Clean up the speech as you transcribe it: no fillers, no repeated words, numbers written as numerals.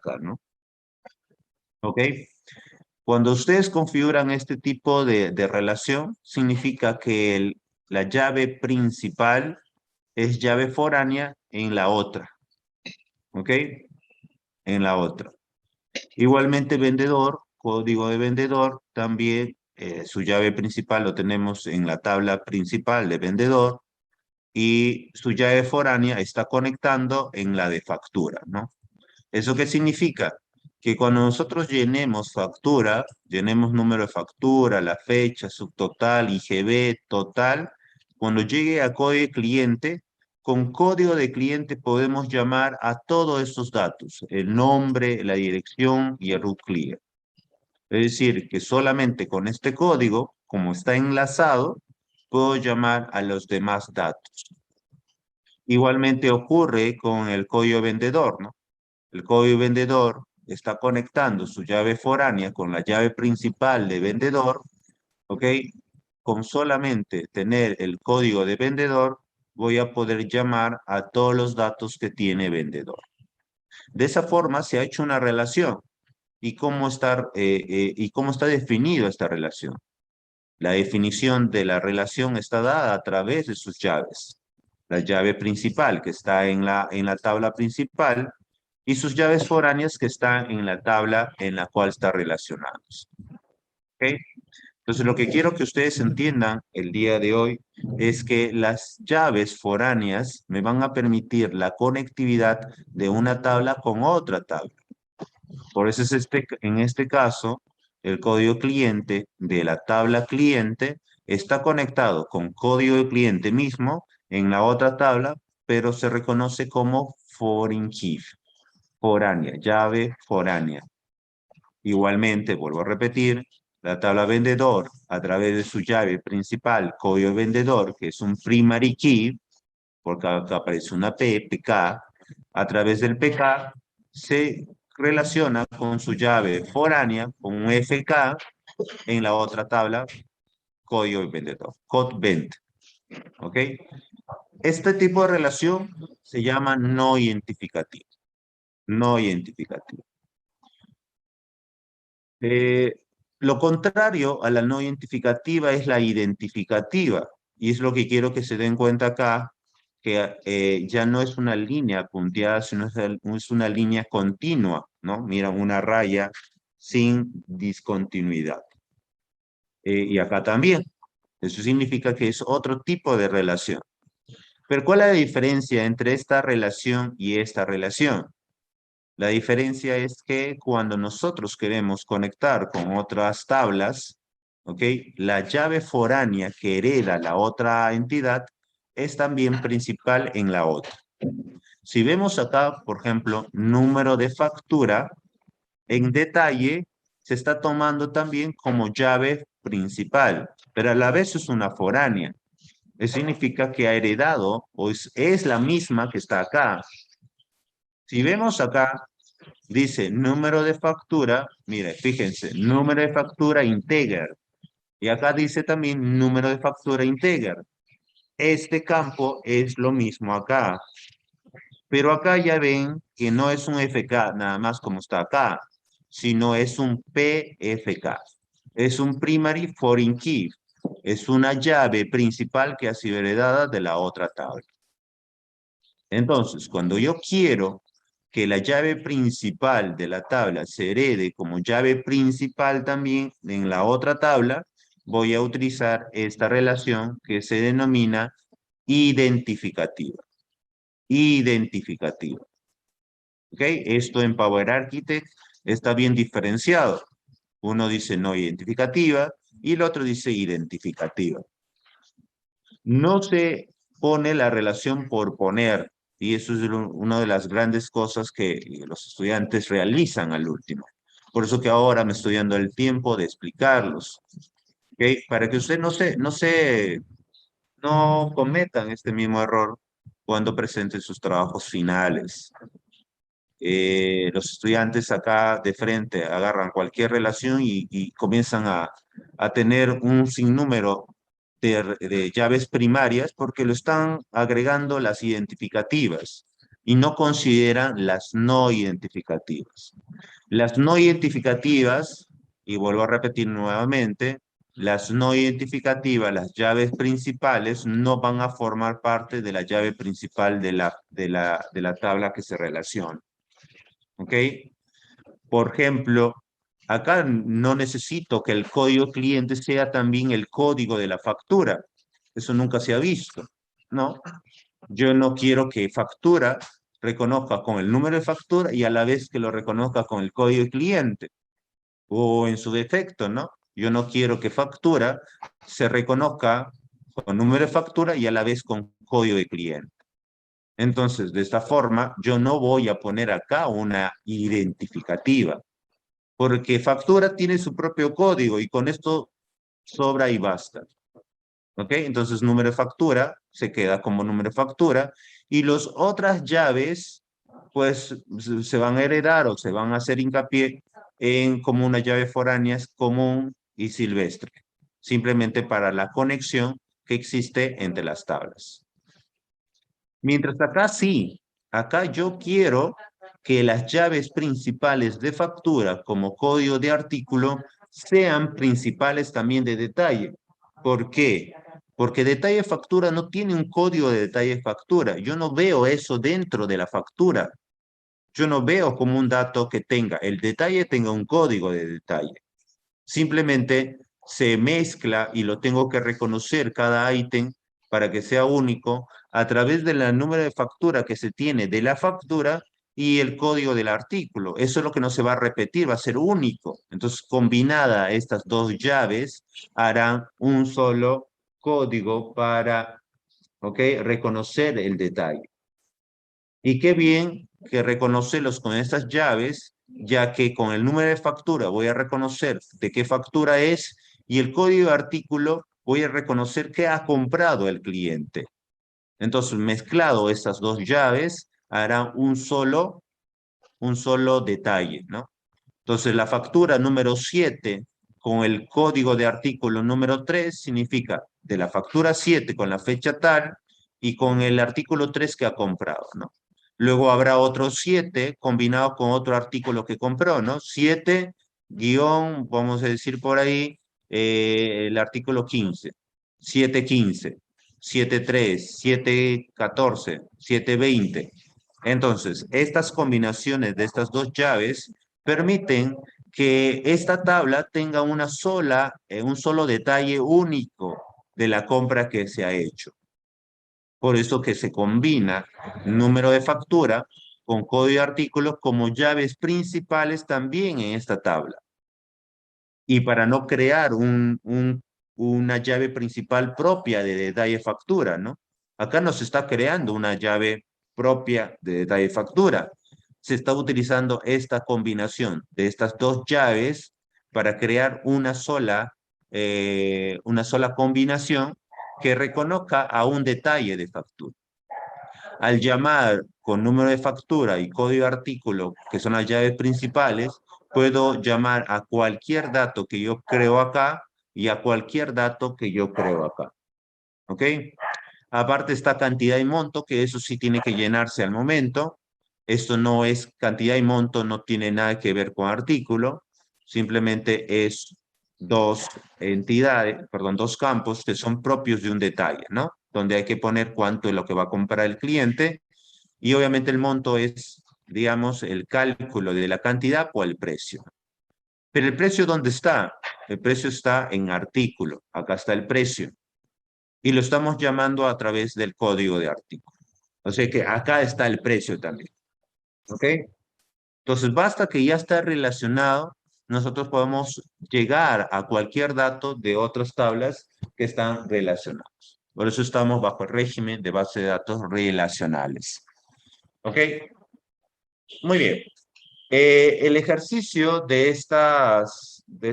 acá, ¿no? ¿Ok? Cuando ustedes configuran este tipo de relación, significa que la llave principal es llave foránea en la otra, ¿ok? En la otra. Igualmente vendedor, código de vendedor, también su llave principal lo tenemos en la tabla principal de vendedor y su llave foránea está conectando en la de factura, ¿no? ¿Eso qué significa? Que cuando nosotros llenemos factura, llenemos número de factura, la fecha, subtotal, IGB, total, cuando llegue a código de cliente, con código de cliente podemos llamar a todos estos datos, el nombre, la dirección y el root clear. Es decir, que solamente con este código, como está enlazado, puedo llamar a los demás datos. Igualmente ocurre con el código vendedor, ¿no? El código vendedor está conectando su llave foránea con la llave principal de vendedor, ¿ok? Con solamente tener el código de vendedor, voy a poder llamar a todos los datos que tiene vendedor. De esa forma se ha hecho una relación. ¿Y cómo está definido esta relación? La definición de la relación está dada a través de sus llaves. La llave principal que está en la tabla principal y sus llaves foráneas que están en la tabla en la cual está relacionados. ¿Ok? Entonces, lo que quiero que ustedes entiendan el día de hoy es que las llaves foráneas me van a permitir la conectividad de una tabla con otra tabla. Por eso es en este caso, el código cliente de la tabla cliente está conectado con código de cliente mismo en la otra tabla, pero se reconoce como foreign key, foránea, llave foránea. Igualmente, vuelvo a repetir, la tabla vendedor a través de su llave principal, código vendedor, que es un primary key, porque acá aparece una PK, a través del PK se relaciona con su llave foránea, con un FK en la otra tabla, código vendedor, code vend. ¿Ok? Este tipo de relación se llama no identificativo. No identificativo. Eh, lo contrario a la no identificativa es la identificativa. Y es lo que quiero que se den cuenta acá, que ya no es una línea punteada, sino es una línea continua, ¿no? Mira, una raya sin discontinuidad. Y acá también. Eso significa que es otro tipo de relación. Pero ¿cuál es la diferencia entre esta relación y esta relación? La diferencia es que cuando nosotros queremos conectar con otras tablas, ¿ok? La llave foránea que hereda la otra entidad es también principal en la otra. Si vemos acá, por ejemplo, número de factura, en detalle se está tomando también como llave principal, pero a la vez es una foránea. Eso significa que ha heredado o es la misma que está acá. Si vemos acá, dice número de factura, mire, fíjense, número de factura integer. Y acá dice también número de factura integer. Este campo es lo mismo acá. Pero acá ya ven que no es un FK nada más como está acá, sino es un PFK. Es un primary foreign key. Es una llave principal que ha sido heredada de la otra tabla. Entonces, cuando yo quiero que la llave principal de la tabla se herede como llave principal también en la otra tabla, voy a utilizar esta relación que se denomina identificativa. Identificativa. ¿Ok? Esto en Power Architect está bien diferenciado. Uno dice no identificativa y el otro dice identificativa. No se pone la relación por poner, y eso es una de las grandes cosas que los estudiantes realizan al último. Por eso que ahora me estoy dando el tiempo de explicarlos, ¿ok? Para que usted no cometan este mismo error cuando presenten sus trabajos finales. Los estudiantes acá de frente agarran cualquier relación y comienzan a tener un sinnúmero de llaves primarias porque lo están agregando las identificativas. y no consideran las no identificativas. Las no identificativas, y vuelvo a repetir nuevamente, las no identificativas, las llaves principales, no van a formar parte de la llave principal de la tabla que se relaciona. ¿Ok? Por ejemplo, acá no necesito que el código cliente sea también el código de la factura. Eso nunca se ha visto, ¿no? Yo no quiero que factura reconozca con el número de factura y a la vez que lo reconozca con el código de cliente o en su defecto, ¿no? Yo no quiero que factura se reconozca con número de factura y a la vez con código de cliente. Entonces, de esta forma, yo no voy a poner acá una identificativa, porque factura tiene su propio código y con esto sobra y basta. ¿Ok? Entonces, número de factura se queda como número de factura y las otras llaves, pues, se van a heredar o se van a hacer hincapié en como una llave foránea común y silvestre, simplemente para la conexión que existe entre las tablas. Mientras acá sí, acá yo quiero que las llaves principales de factura como código de artículo sean principales también de detalle. ¿Por qué? Porque detalle de factura no tiene un código de detalle de factura. Yo no veo eso dentro de la factura. Yo no veo como un dato que tenga el detalle, tenga un código de detalle. Simplemente se mezcla y lo tengo que reconocer cada ítem para que sea único a través del número de factura que se tiene de la factura y el código del artículo. Eso es lo que no se va a repetir, va a ser único. Entonces, combinada estas dos llaves, harán un solo código para, ¿ok? Reconocer el detalle. Y qué bien que reconocerlos con estas llaves, ya que con el número de factura voy a reconocer de qué factura es y el código de artículo voy a reconocer qué ha comprado el cliente. Entonces, mezclado estas dos llaves, hará un solo detalle, ¿no? Entonces, la factura número 7 con el código de artículo número 3 significa de la factura 7 con la fecha tal y con el artículo 3 que ha comprado, ¿no? Luego habrá otro 7 combinado con otro artículo que compró, ¿no? 7 guión, vamos a decir por ahí, el artículo 15, 715, 73, 714, 720. Entonces, estas combinaciones de estas dos llaves permiten que esta tabla tenga un solo detalle único de la compra que se ha hecho. Por eso que se combina número de factura con código de artículo como llaves principales también en esta tabla. Y para no crear una llave principal propia de detalle factura, ¿no? Acá no se está creando una llave propia de detalle factura. Se está utilizando esta combinación de estas dos llaves para crear una sola combinación que reconozca a un detalle de factura. Al llamar con número de factura y código de artículo, que son las llaves principales, puedo llamar a cualquier dato que yo creo acá y a cualquier dato que yo creo acá. ¿Ok? Aparte está cantidad y monto, que eso sí tiene que llenarse al momento. Esto no es cantidad y monto, no tiene nada que ver con artículo. Simplemente es dos entidades, perdón, dos campos que son propios de un detalle, ¿no? Donde hay que poner cuánto es lo que va a comprar el cliente y obviamente el monto es, digamos, el cálculo de la cantidad o el precio. Pero el precio, ¿dónde está? El precio está en artículo. Acá está el precio. Y lo estamos llamando a través del código de artículo. O sea que acá está el precio también. ¿Ok? Entonces, basta que ya está relacionado, nosotros podemos llegar a cualquier dato de otras tablas que están relacionados. Por eso estamos bajo el régimen de base de datos relacionales. ¿Ok? Muy bien. El ejercicio de